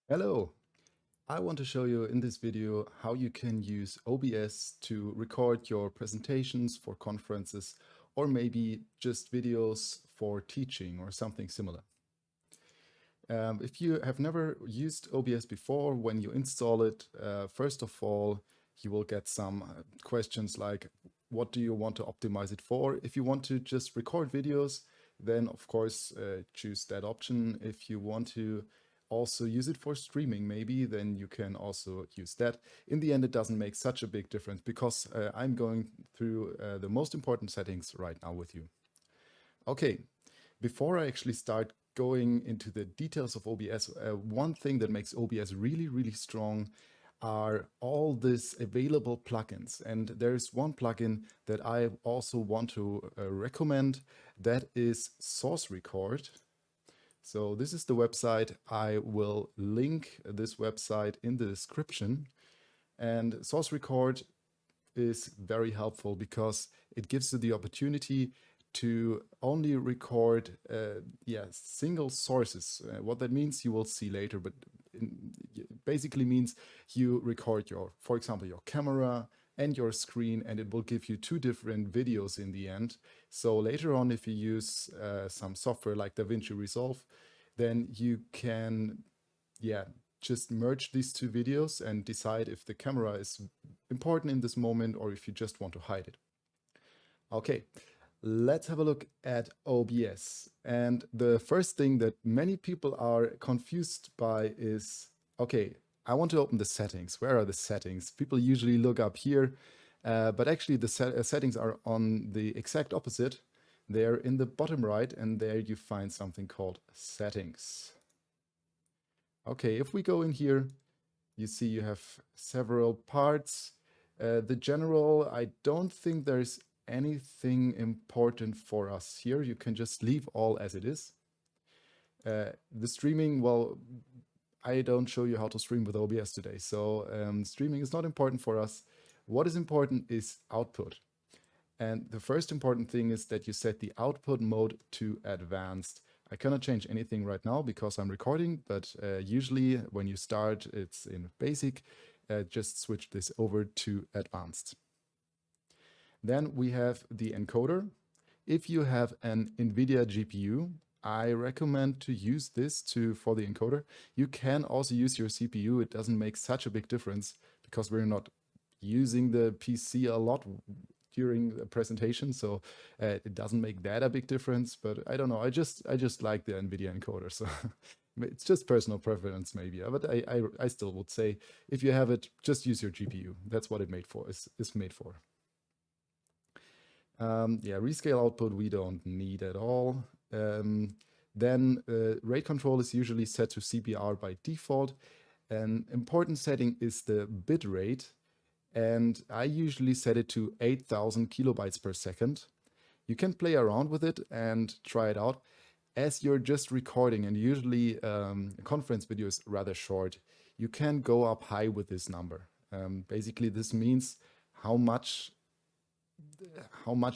Hello, I want to show you in this video how you can use OBS to record your presentations for conferences or maybe just videos for teaching or something similar. If you have never used OBS before, when you install it, first of all, you will get some questions like, what do you want to optimize it for? If you want to just record videos, then of course choose that option. If you want to also use it for streaming, maybe, then you can also use that. In the end, it doesn't make such a big difference because I'm going through the most important settings right now with you. Okay, before I actually start going into the details of OBS, one thing that makes OBS really, really strong are all these available plugins. And there's one plugin that I also want to recommend, that is Source Record. So this is the website. I will link this website in the description. And Source Record is very helpful because it gives you the opportunity to only record single sources. What that means you will see later, but basically means you record your, for example, your camera and your screen, and it will give you two different videos in the end. So later on, if you use some software like DaVinci Resolve, then you can just merge these two videos and decide if the camera is important in this moment or if you just want to hide it. Okay, let's have a look at OBS. And the first thing that many people are confused by is, okay, I want to open the settings. Where are the settings? People usually look up here, but actually the settings are on the exact opposite. They're in the bottom right, and there you find something called settings. Okay, if we go in here, you see you have several parts. The general, I don't think there's anything important for us here. You can just leave all as it is. The streaming, well, I don't show you how to stream with OBS today, so streaming is not important for us. What is important is output. And the first important thing is that you set the output mode to advanced. I cannot change anything right now because I'm recording, but usually when you start, it's in basic. Just switch this over to advanced. Then we have the encoder. If you have an NVIDIA GPU, I recommend to use this for the encoder. You can also use your CPU. It doesn't make such a big difference because we're not using the PC a lot during the presentation, so it doesn't make that a big difference. But I don't know. I just like the NVIDIA encoder, so it's just personal preference maybe. But I still would say if you have it, just use your GPU. That's what it made for. Is made for. Rescale output we don't need at all. Then rate control is usually set to CBR by default. An important setting is the bit rate, and I usually set it to 8,000 kilobytes per second. You can play around with it and try it out. As you're just recording, and usually a conference video is rather short, you can go up high with this number. Basically, this means how much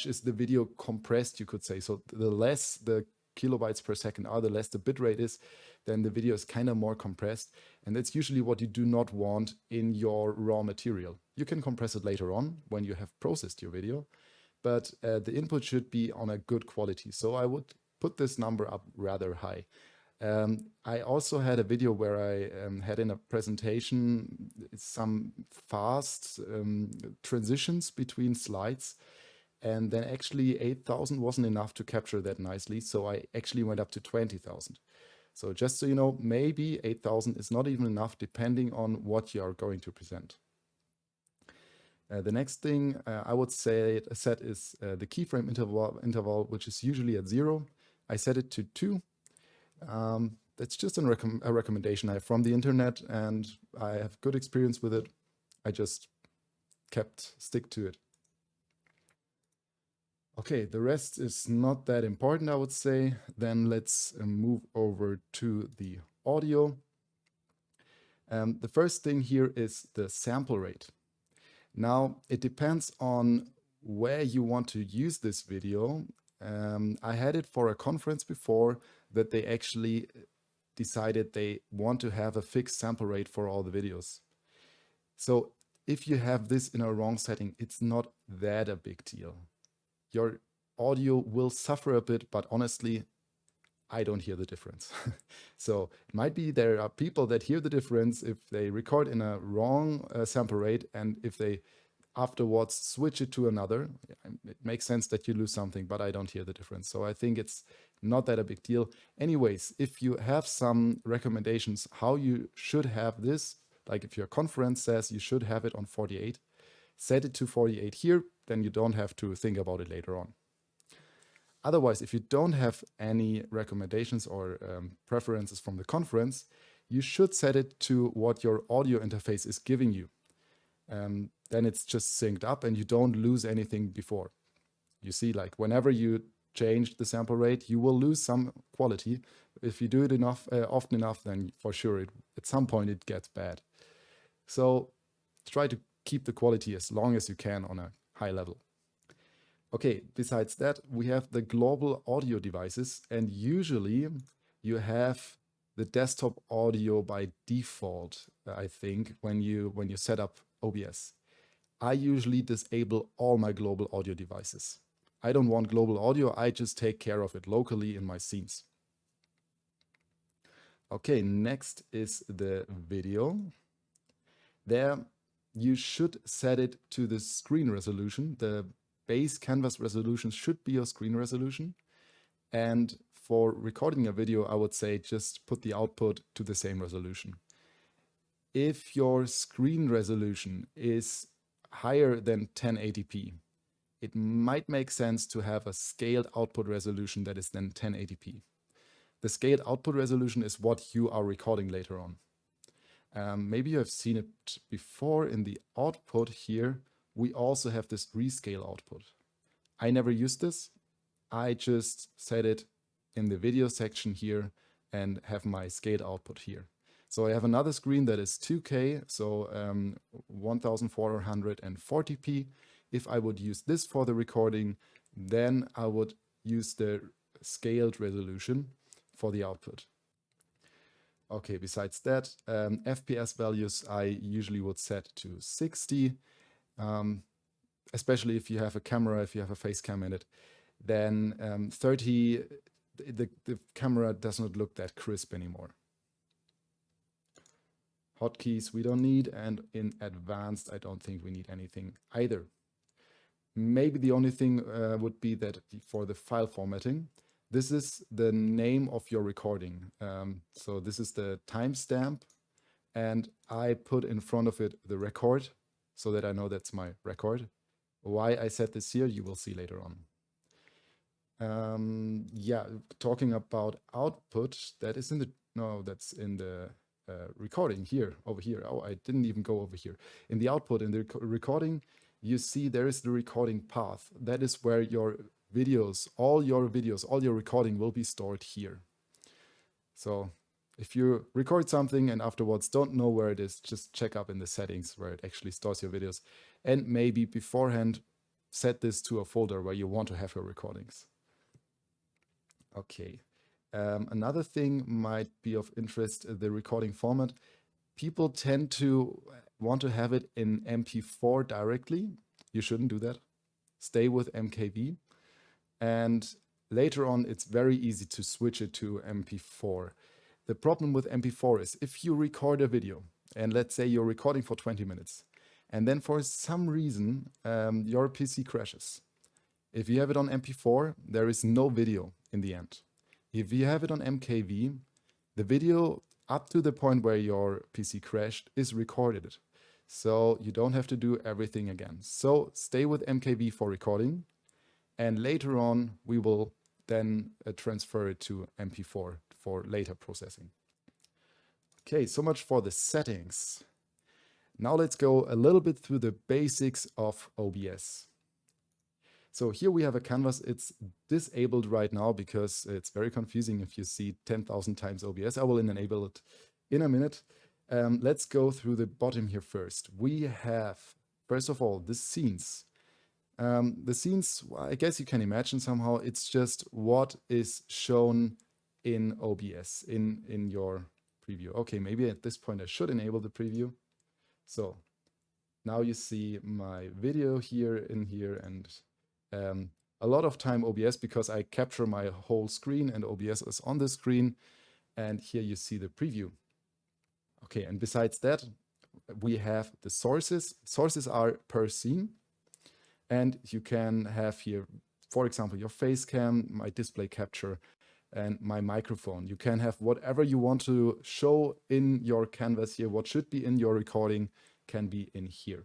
is the video compressed, you could say. So the less the kilobytes per second are, the less the bitrate is, then the video is kind of more compressed. And that's usually what you do not want in your raw material. You can compress it later on when you have processed your video, but the input should be on a good quality. So I would put this number up rather high. I also had a video where I had in a presentation some fast transitions between slides, and then actually 8,000 wasn't enough to capture that nicely, so I actually went up to 20,000. So just so you know, maybe 8,000 is not even enough depending on what you are going to present. The next thing I would say set is the keyframe interval, which is usually at 0. I set it to 2. That's just a recommendation I have from the internet, and I have good experience with it. I just stick to it. Okay, the rest is not that important, I would say. Then let's move over to the audio. The first thing here is the sample rate. Now, it depends on where you want to use this video. I had it for a conference before that they actually decided they want to have a fixed sample rate for all the videos. So if you have this in a wrong setting, it's not that a big deal. Your audio will suffer a bit, but honestly, I don't hear the difference. So it might be there are people that hear the difference if they record in a wrong sample rate, and if they afterwards switch it to another. It makes sense that you lose something, but I don't hear the difference. So I think it's not that a big deal. Anyways, if you have some recommendations how you should have this, like if your conference says you should have it on 48, set it to 48 here, then you don't have to think about it later on. Otherwise, if you don't have any recommendations or preferences from the conference, you should set it to what your audio interface is giving you. Then it's just synced up and you don't lose anything before. You see, like whenever you change the sample rate, you will lose some quality. If you do it often enough, then for sure at some point it gets bad. So try to keep the quality as long as you can on a high level. Okay, besides that, we have the global audio devices, and usually you have the desktop audio by default, I think, when you set up OBS. I usually disable all my global audio devices. I don't want global audio, I just take care of it locally in my scenes. Okay, next is the video. There you should set it to the screen resolution. The base canvas resolution should be your screen resolution. And for recording a video, I would say just put the output to the same resolution. If your screen resolution is higher than 1080p, it might make sense to have a scaled output resolution that is then 1080p. The scaled output resolution is what you are recording later on. Maybe you have seen it before in the output here. We also have this rescale output. I never used this. I just set it in the video section here and have my scaled output here. So I have another screen that is 2K, so 1440p. If I would use this for the recording, then I would use the scaled resolution for the output. Okay, besides that, FPS values I usually would set to 60, especially if you have a camera, if you have a face cam in it. Then 30, the camera does not look that crisp anymore. Hotkeys we don't need, and in advanced I don't think we need anything either. Maybe the only thing would be that for the file formatting, this is the name of your recording. So this is the timestamp, and I put in front of it the record so that I know that's my record. Why I set this here, you will see later on. Yeah, talking about output, that is in the, no, that's in the recording here, over here. Oh, I didn't even go over here. In the output, in the recording, you see there is the recording path. That is where your videos, all your recording will be stored here. So if you record something and afterwards don't know where it is, just check up in the settings where it actually stores your videos, and maybe beforehand set this to a folder where you want to have your recordings. Okay. Another thing might be of interest, the recording format. People tend to want to have it in MP4 directly. You shouldn't do that. Stay with MKV. And later on, it's very easy to switch it to MP4. The problem with MP4 is if you record a video, and let's say you're recording for 20 minutes, and then for some reason, your PC crashes. If you have it on MP4, there is no video in the end. If you have it on MKV, the video up to the point where your PC crashed is recorded. So you don't have to do everything again. So stay with MKV for recording, and later on we will then transfer it to MP4 for later processing. Okay, so much for the settings. Now let's go a little bit through the basics of OBS. So here we have a canvas. It's disabled right now because it's very confusing if you see 10,000 times OBS. I will enable it in a minute. Let's go through the bottom here first. We have, first of all, the scenes. The scenes, well, I guess you can imagine somehow, it's just what is shown in OBS, in your preview. Okay, maybe at this point I should enable the preview. So now you see my video here in here, and a lot of time OBS, because I capture my whole screen and OBS is on the screen, and here you see the preview. Okay, and besides that, we have the sources. Sources are per scene, and you can have here, for example, your face cam, my display capture, and my microphone. You can have whatever you want to show in your canvas here. What should be in your recording can be in here.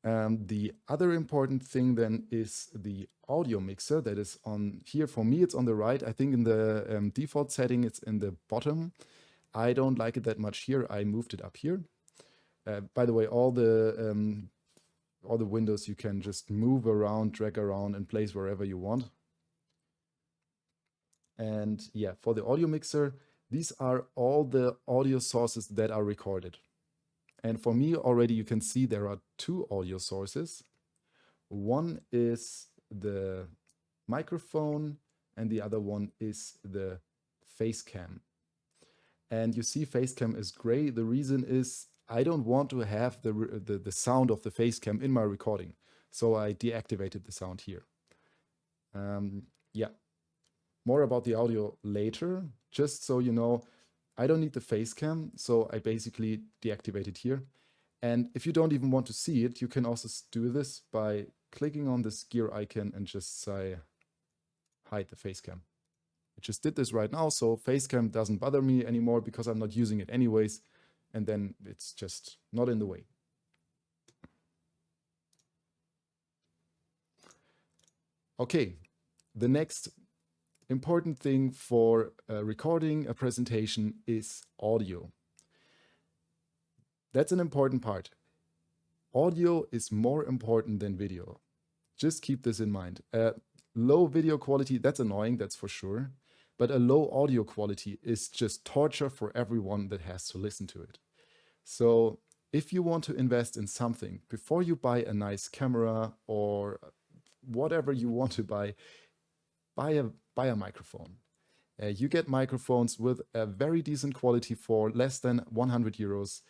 The other important thing then is the audio mixer that is on here. For me, it's on the right. I think in the default setting, it's in the bottom. I don't like it that much here. I moved it up here. By the way, all the windows you can just move around, drag around, and place wherever you want. And yeah, for the audio mixer, these are all the audio sources that are recorded. And for me already, you can see there are two audio sources. One is the microphone and the other one is the face cam. And you see face cam is gray. The reason is I don't want to have the sound of the face cam in my recording. So I deactivated the sound here. Yeah, more about the audio later. Just so you know, I don't need the face cam, so I basically deactivate it here. And if you don't even want to see it, you can also do this by clicking on this gear icon and just say, hide the face cam. I just did this right now, so face cam doesn't bother me anymore because I'm not using it anyways, and then it's just not in the way. Okay, the next important thing for recording a presentation is audio. That's an important part. Audio is more important than video. Just keep this in mind. Low video quality, that's annoying, that's for sure. But a low audio quality is just torture for everyone that has to listen to it. So if you want to invest in something, before you buy a nice camera or whatever you want to buy a microphone. You get microphones with a very decent quality for less than 100 euros.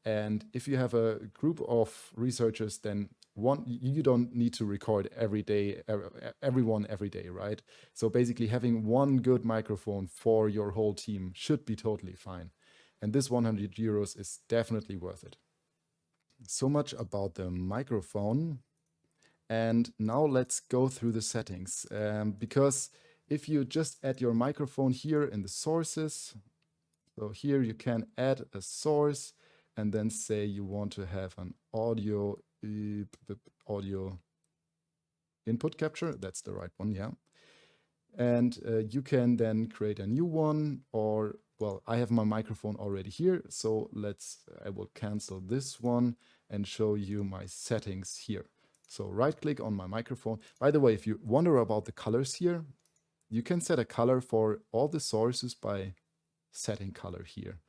And if you have a group of researchers, then you don't need to record every day, everyone every day, right? So basically having one good microphone for your whole team should be totally fine. And this 100 euros is definitely worth it. So much about the microphone. And now let's go through the settings, because if you just add your microphone here in the sources, so here you can add a source and then say you want to have an audio input capture. That's the right one, yeah. And you can then create a new one, or, well, I have my microphone already here. So I will cancel this one and show you my settings here. So right click on my microphone. By the way, if you wonder about the colors here, you can set a color for all the sources by setting color here.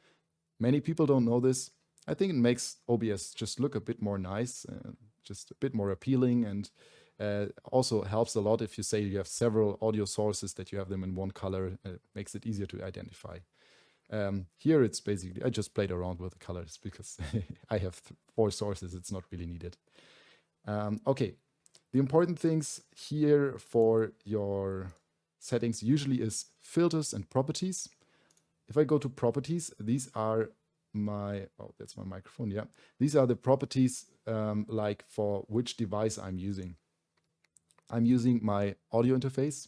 Many people don't know this. I think it makes OBS just look a bit more nice, just a bit more appealing, and also helps a lot if you say you have several audio sources that you have them in one color. It makes it easier to identify. Here it's basically, I just played around with the colors because I have 4 sources. It's not really needed. Okay, the important things here for your settings usually is filters and properties. If I go to properties, these are my, oh, that's my microphone, yeah. These are the properties like for which device I'm using. I'm using my audio interface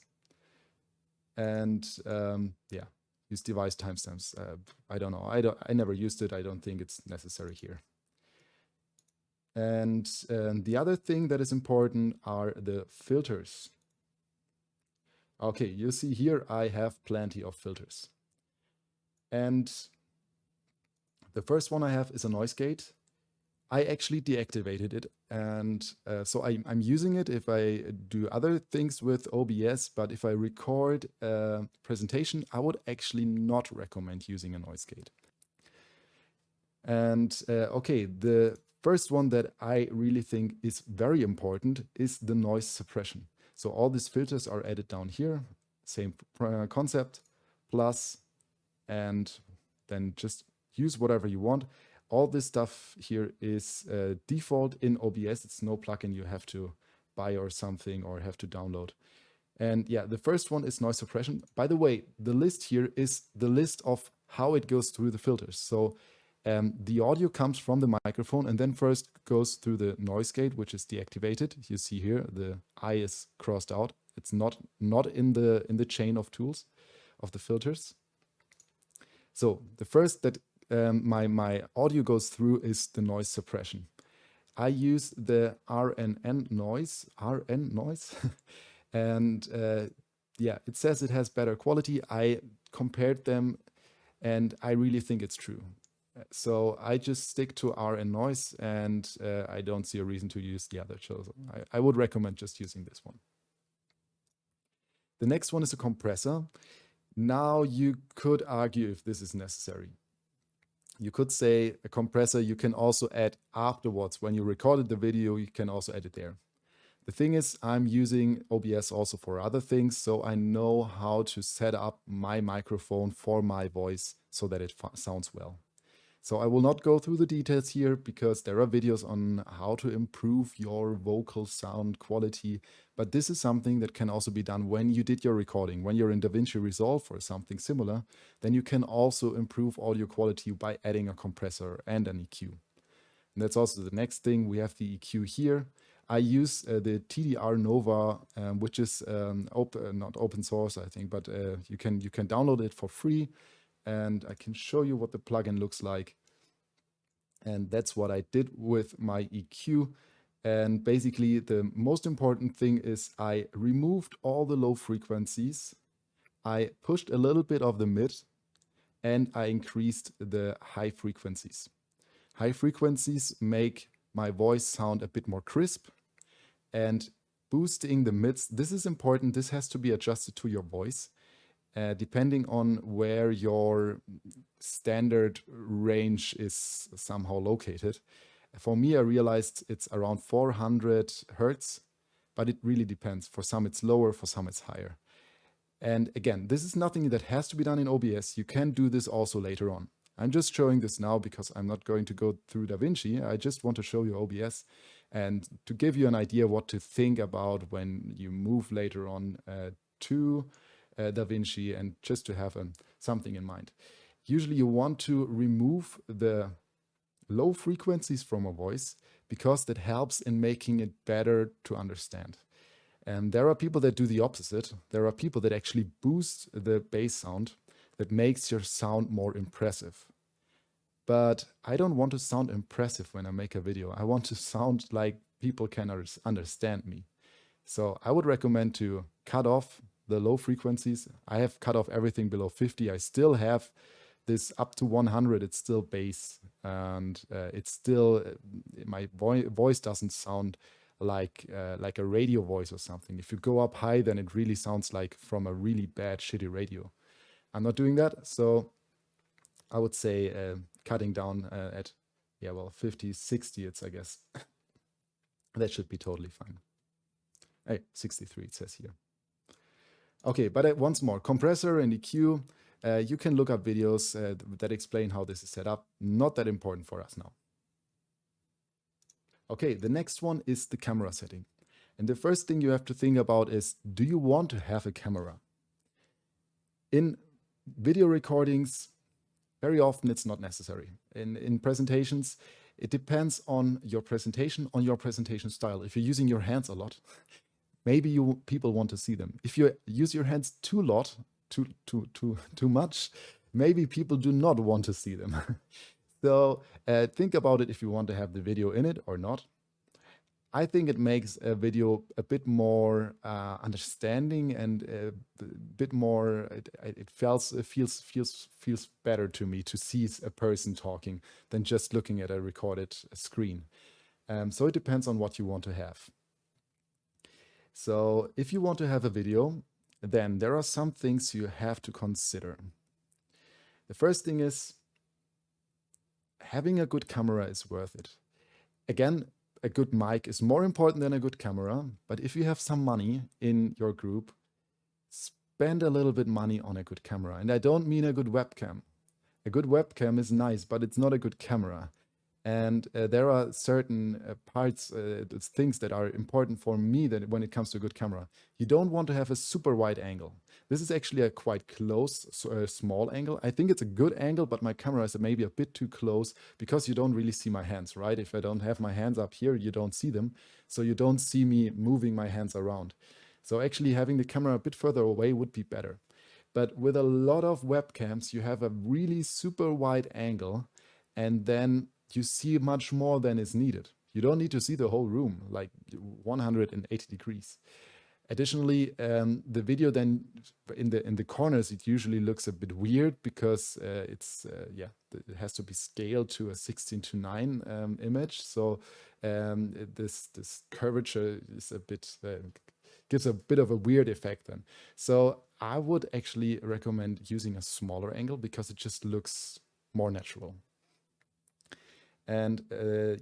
and yeah, use device timestamps. I don't know, I never used it. I don't think it's necessary here. And the other thing that is important are the filters. Okay, you see here I have plenty of filters. And the first one I have is a noise gate. I actually deactivated it, and so I'm using it if I do other things with OBS, but if I record a presentation, I would actually not recommend using a noise gate. And okay, the first one that I really think is very important is the noise suppression. So all these filters are added down here. same concept, plus, and then just use whatever you want. All this stuff here is default in OBS. It's no plugin you have to buy or something or have to download. And yeah, the first one is noise suppression. By the way, the list here is the list of how it goes through the filters. So the audio comes from the microphone and then first goes through the noise gate, which is deactivated. You see here, the I is crossed out. It's not in the chain of tools of the filters. So the first that my audio goes through is the noise suppression. I use the RN noise, and yeah, it says it has better quality. I compared them and I really think it's true. So I just stick to RN noise, and I don't see a reason to use the other. So I would recommend just using this one. The next one is a compressor. Now you could argue if this is necessary. You could say a compressor you can also add afterwards. When you recorded the video, you can also add it there. The thing is, I'm using OBS also for other things, so I know how to set up my microphone for my voice so that it sounds well. So I will not go through the details here because there are videos on how to improve your vocal sound quality, but this is something that can also be done when you did your recording. When you're in DaVinci Resolve or something similar, then you can also improve audio quality by adding a compressor and an EQ. And that's also the next thing. We have the EQ here. I use the TDR Nova, which is not open source, I think, but you can download it for free. And I can show you what the plugin looks like. And that's what I did with my EQ. And basically, the most important thing is I removed all the low frequencies. I pushed a little bit of the mid, and I increased the high frequencies. High frequencies make my voice sound a bit more crisp, and boosting the mids, this is important. This has to be adjusted to your voice. Depending on where your standard range is somehow located. For me, I realized it's around 400 Hertz, but it really depends. For some it's lower, for some it's higher. And again, this is nothing that has to be done in OBS. You can do this also later on. I'm just showing this now because I'm not going to go through DaVinci. I just want to show you OBS and to give you an idea what to think about when you move later on to DaVinci, and just to have something in mind. Usually you want to remove the low frequencies from a voice because that helps in making it better to understand. And there are people that do the opposite. There are people that actually boost the bass sound that makes your sound more impressive. But I don't want to sound impressive when I make a video. I want to sound like people can understand me. So I would recommend to cut off the low frequencies. I have cut off everything below 50. I still have this up to 100. It's still bass, and it's still my voice doesn't sound like a radio voice or something. If you go up high, then it really sounds like from a really bad, shitty radio. I'm not doing that, so I would say cutting down at 50, 60. It's I guess that should be totally fine. Hey, 63 it says here. Okay, but once more, compressor and EQ, you can look up videos that explain how this is set up. Not that important for us now. Okay, the next one is the camera setting. And the first thing you have to think about is, do you want to have a camera? In video recordings, very often it's not necessary. In presentations, it depends on your presentation, on your presentation style. If you're using your hands a lot, maybe people want to see them. If you use your hands too much, maybe people do not want to see them. So think about it if you want to have the video in it or not. I think it makes a video a bit more understanding and a bit more. It feels better to me to see a person talking than just looking at a recorded screen. So it depends on what you want to have. So if you want to have a video, then there are some things you have to consider. The first thing is having a good camera is worth it. Again, a good mic is more important than a good camera, but if you have some money in your group, spend a little bit money on a good camera. And I don't mean a good webcam. A good webcam is nice, but it's not a good camera. And there are certain things that are important for me that when it comes to a good camera. You don't want to have a super wide angle. This is actually a quite close, small angle. I think it's a good angle, but my camera is maybe a bit too close because you don't really see my hands, right? If I don't have my hands up here, you don't see them. So you don't see me moving my hands around. So actually having the camera a bit further away would be better. But with a lot of webcams, you have a really super wide angle, and then you see much more than is needed. You don't need to see the whole room, like 180 degrees. Additionally, the video then in the corners, it usually looks a bit weird because it has to be scaled to a 16:9 image. So this curvature is a bit gives a bit of a weird effect then. So I would actually recommend using a smaller angle because it just looks more natural. And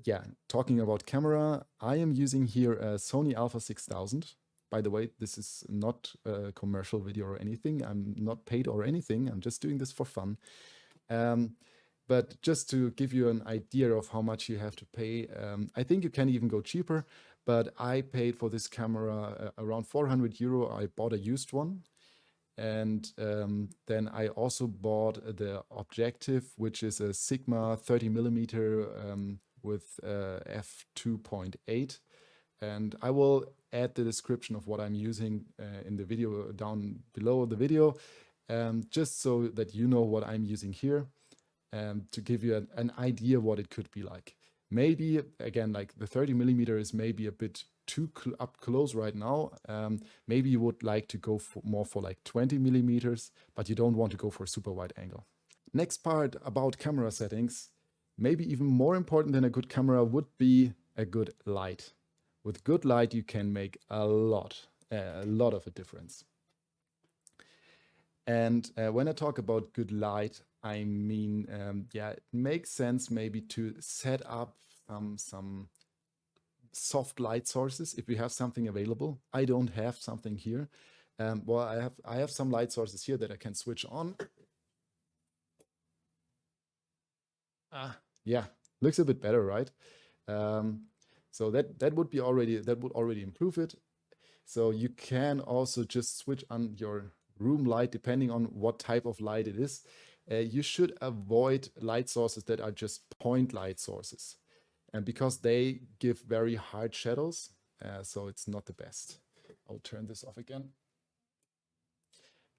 yeah, talking about camera, I am using here a Sony Alpha 6000. By the way, this is not a commercial video or anything. I'm not paid or anything. I'm just doing this for fun. But just to give you an idea of how much you have to pay, I think you can even go cheaper. But I paid for this camera around 400 euro. I bought a used one. And then I also bought the objective, which is a Sigma 30 millimeter with f2.8. And I will add the description of what I'm using in the video down below the video, just so that you know what I'm using here, to give you an idea what it could be like. Maybe, again, like the 30 millimeter is maybe a bit too up close right now. Maybe you would like to go more for like 20 millimeters, but you don't want to go for a super wide angle. Next part about camera settings, maybe even more important than a good camera would be a good light. With good light, you can make a lot of a difference. And when I talk about good light, I mean, yeah, it makes sense maybe to set up some soft light sources if we have something available. I don't have something here. Well, I have some light sources here that I can switch on. Yeah, looks a bit better, right? So that would already improve it. So you can also just switch on your room light depending on what type of light it is. You should avoid light sources that are just point light sources, and because they give very hard shadows, so it's not the best. I'll turn this off again.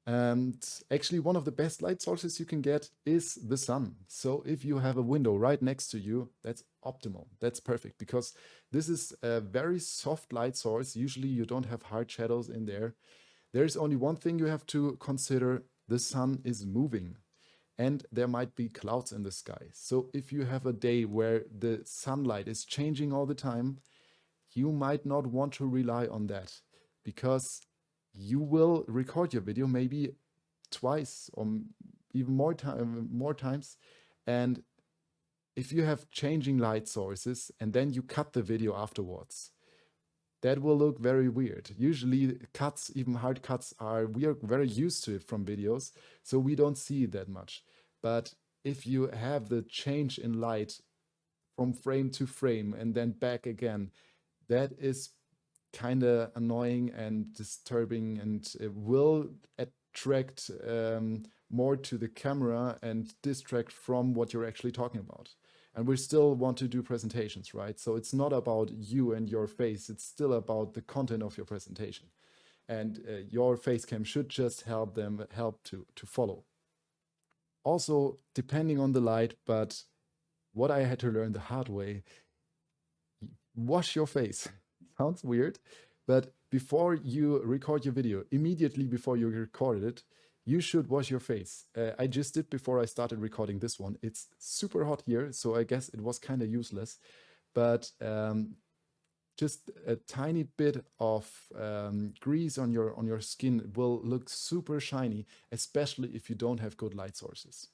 And actually, one of the best light sources you can get is the sun. So if you have a window right next to you, that's optimal. That's perfect, because this is a very soft light source. Usually you don't have hard shadows in there. There's only one thing you have to consider: the sun is moving and there might be clouds in the sky. So if you have a day where the sunlight is changing all the time, you might not want to rely on that, because you will record your video maybe twice or even more times. And if you have changing light sources and then you cut the video afterwards, that will look very weird. Usually cuts, even hard cuts, we are very used to it from videos, so we don't see it that much. But if you have the change in light from frame to frame and then back again, that is kind of annoying and disturbing, and it will attract more to the camera and distract from what you're actually talking about. And we still want to do presentations, right? So it's not about you and your face, it's still about the content of your presentation. And your face cam should just help to follow. Also, depending on the light, but what I had to learn the hard way, wash your face. Sounds weird, but before you record your video, immediately before you recorded it, you should wash your face. I just did before I started recording this one. It's super hot here, so I guess it was kind of useless, but just a tiny bit of grease on your skin will look super shiny, especially if you don't have good light sources.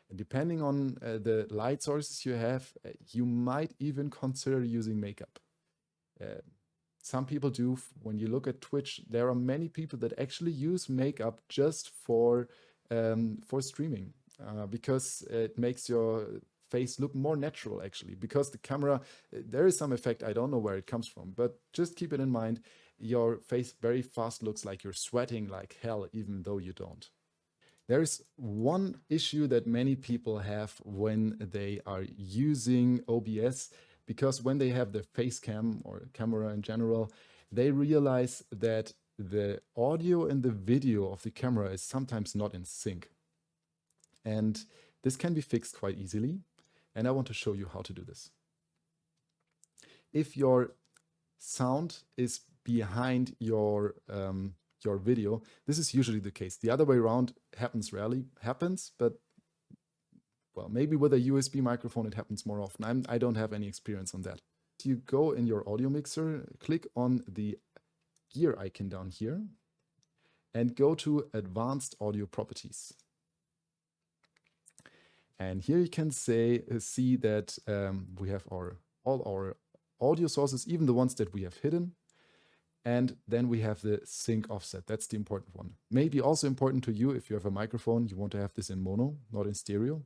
And depending on the light sources you have, you might even consider using makeup. some people do. When you look at Twitch, there are many people that actually use makeup just for streaming, because it makes your face look more natural, actually, because the camera, there is some effect, I don't know where it comes from, but just keep it in mind, your face very fast looks like you're sweating like hell, even though you don't. There is one issue that many people have when they are using OBS, because when they have the face cam or camera in general, they realize that the audio and the video of the camera is sometimes not in sync. And this can be fixed quite easily. And I want to show you how to do this. If your sound is behind your video, this is usually the case. The other way around rarely happens, but well, maybe with a USB microphone it happens more often. I don't have any experience on that. You go in your audio mixer, click on the gear icon down here, and go to Advanced Audio Properties. And here you can see that we have all our audio sources, even the ones that we have hidden. And then we have the sync offset. That's the important one. Maybe also important to you if you have a microphone, you want to have this in mono, not in stereo.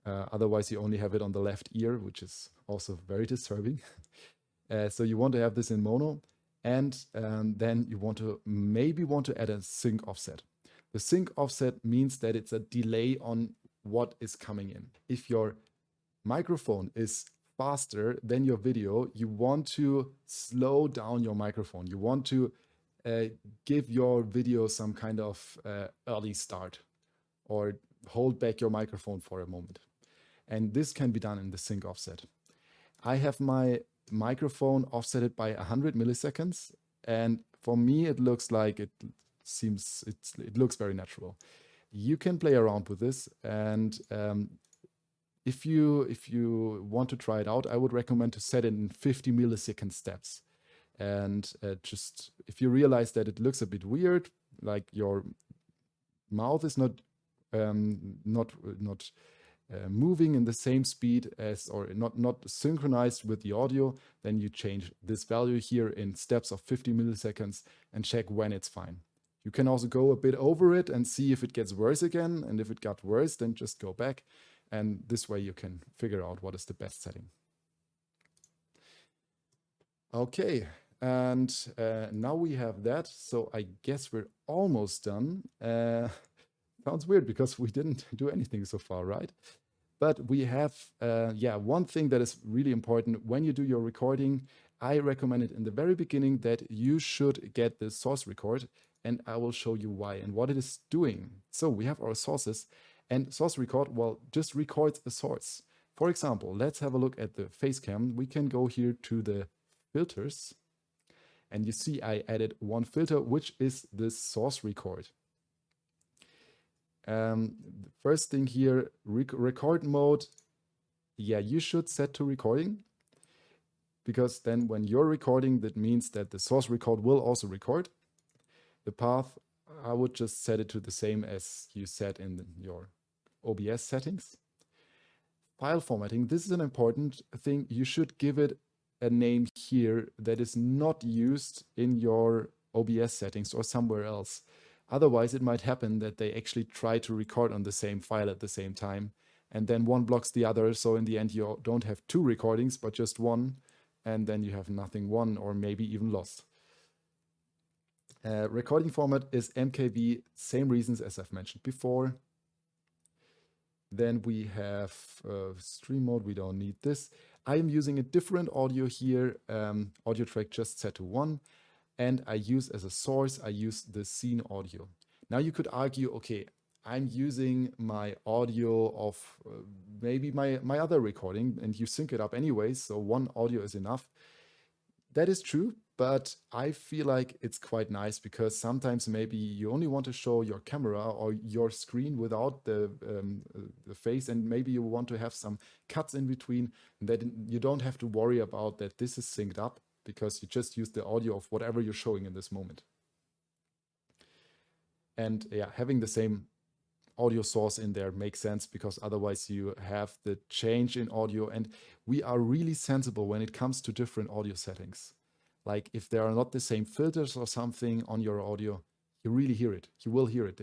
Otherwise, you only have it on the left ear, which is also very disturbing. So you want to have this in mono. And then you maybe want to add a sync offset. The sync offset means that it's a delay on what is coming in. If your microphone is faster than your video, you want to slow down your microphone. You want to give your video some kind of early start, or hold back your microphone for a moment. And this can be done in the sync offset. I have my microphone offsetted by 100 milliseconds, and for me it looks like it looks very natural. You can play around with this, and if you want to try it out, I would recommend to set it in 50 millisecond steps. And just if you realize that it looks a bit weird, like your mouth is not moving in the same speed as, or not synchronized with the audio, then you change this value here in steps of 50 milliseconds and check when it's fine. You can also go a bit over it and see if it gets worse again. And if it got worse, then just go back. And this way you can figure out what is the best setting. Okay, and now we have that. So I guess we're almost done. Sounds weird because we didn't do anything so far, right? But we have, one thing that is really important when you do your recording. I recommend it in the very beginning that you should get the source record, and I will show you why and what it is doing. So we have our sources. And source record, well, just records a source. For example, let's have a look at the face cam. We can go here to the filters. And you see I added one filter, which is the source record. The first thing here, record mode. Yeah, you should set to recording. Because then when you're recording, that means that the source record will also record. The path, I would just set it to the same as you set in your OBS settings. File formatting, this is an important thing. You should give it a name here that is not used in your OBS settings or somewhere else. Otherwise, it might happen that they actually try to record on the same file at the same time, and then one blocks the other. So in the end, you don't have two recordings, but just one, and then you have nothing won or maybe even lost. Recording format is MKV, same reasons as I've mentioned before. Then we have stream mode, we don't need this. I am using a different audio here, audio track just set to 1, and I use as a source, I use the scene audio. Now you could argue, okay, I'm using my audio of maybe my other recording, and you sync it up anyways, so one audio is enough. That is true, but I feel like it's quite nice because sometimes maybe you only want to show your camera or your screen without the face, and maybe you want to have some cuts in between, that you don't have to worry about that this is synced up because you just use the audio of whatever you're showing in this moment. And yeah, having the same audio source in there makes sense because otherwise you have the change in audio, and we are really sensible when it comes to different audio settings. like if there are not the same filters or something on your audio, you really hear it. You will hear it.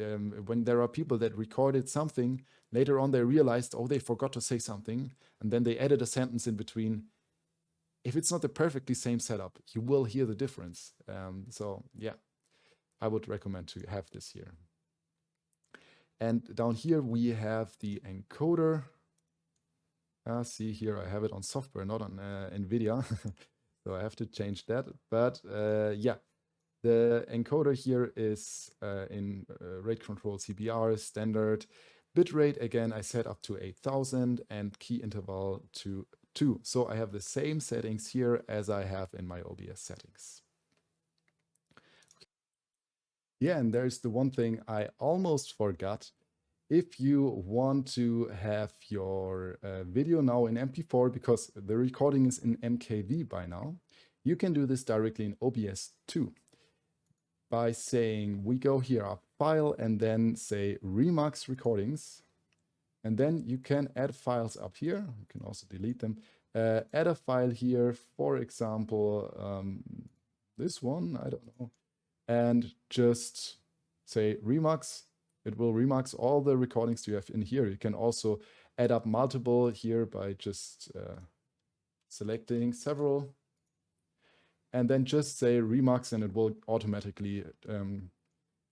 When there are people that recorded something, later on they realized, oh, they forgot to say something, and then they added a sentence in between. If it's not the perfectly same setup, you will hear the difference. So yeah, I would recommend to have this here. And down here we have the encoder. See here, I have it on software, not on NVIDIA. So I have to change that. But yeah, the encoder here is in rate control CBR standard. Bitrate, again, I set up to 8000 and key interval to 2. So I have the same settings here as I have in my OBS settings. Yeah, and there's the one thing I almost forgot. If you want to have your video now in MP4, because the recording is in MKV by now, you can do this directly in OBS too. By saying, we go here, up file, and then say Remux recordings. And then you can add files up here. You can also delete them. Add a file here, for example, this one, I don't know. And just say Remux. It will remux all the recordings you have in here. You can also add up multiple here by just selecting several. And then just say Remux, and it will automatically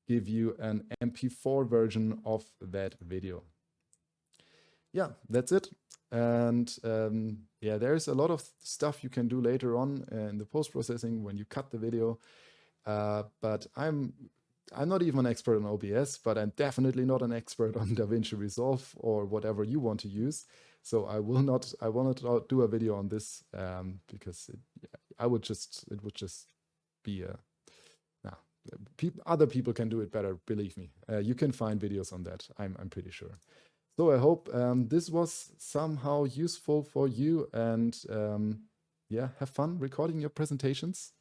give you an MP4 version of that video. Yeah, that's it. And yeah, there's a lot of stuff you can do later on in the post-processing when you cut the video. But I'm not even an expert on OBS, but I'm definitely not an expert on DaVinci Resolve or whatever you want to use. So I will not do a video on this because it would just be other people can do it better. Believe me, you can find videos on that. I'm pretty sure. So I hope this was somehow useful for you, and yeah, have fun recording your presentations.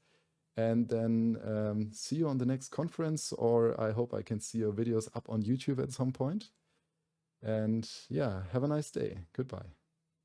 And then see you on the next conference, or I hope I can see your videos up on YouTube at some point. And yeah, have a nice day. Goodbye.